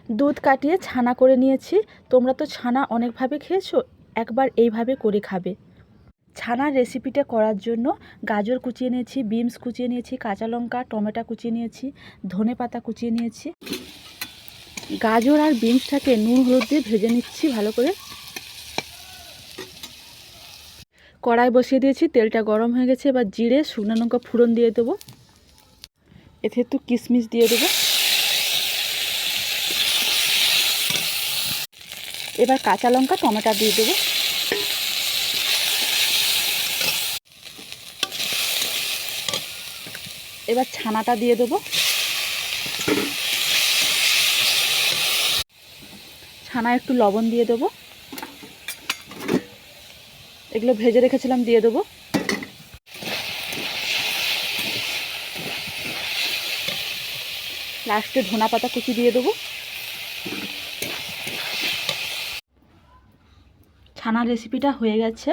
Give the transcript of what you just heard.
দুধ কাটিয়ে ছানা করে নিয়েছি। তোমরা তো ছানা অনেকভাবে খেয়েছো, একবার এইভাবে করে খাবে। ছানার রেসিপিটা করার জন্য গাজর কুচিয়ে নিয়েছি, বিনস কুচিয়ে নিয়েছি, কাঁচা লঙ্কা, টমেটো কুচিয়ে নিয়েছি, ধনে পাতা কুচিয়ে নিয়েছি। গাজর আর বিনসটাকে নুন হলুদ দিয়ে ভেজে নিচ্ছি ভালো করে। কড়াই বসিয়ে দিয়েছি, তেলটা গরম হয়ে গেছে। এবার জিরে, শুকনো লঙ্কা ফোড়ন দিয়ে দেবো। এতে একটু কিশমিশ দিয়ে দেবো। এবার কাঁচা লঙ্কা, টমেটো দিয়ে দেবো। এবার ছানাটা দিয়ে দেবো। ছানা একটু লবণ দিয়ে দেবো। এগুলো ভেজে রেখেছিলাম দিয়ে দেবো। লাস্টে ধনা পাতা কুচি দিয়ে দেবো। ছানার রেসিপিটা হয়ে গেছে।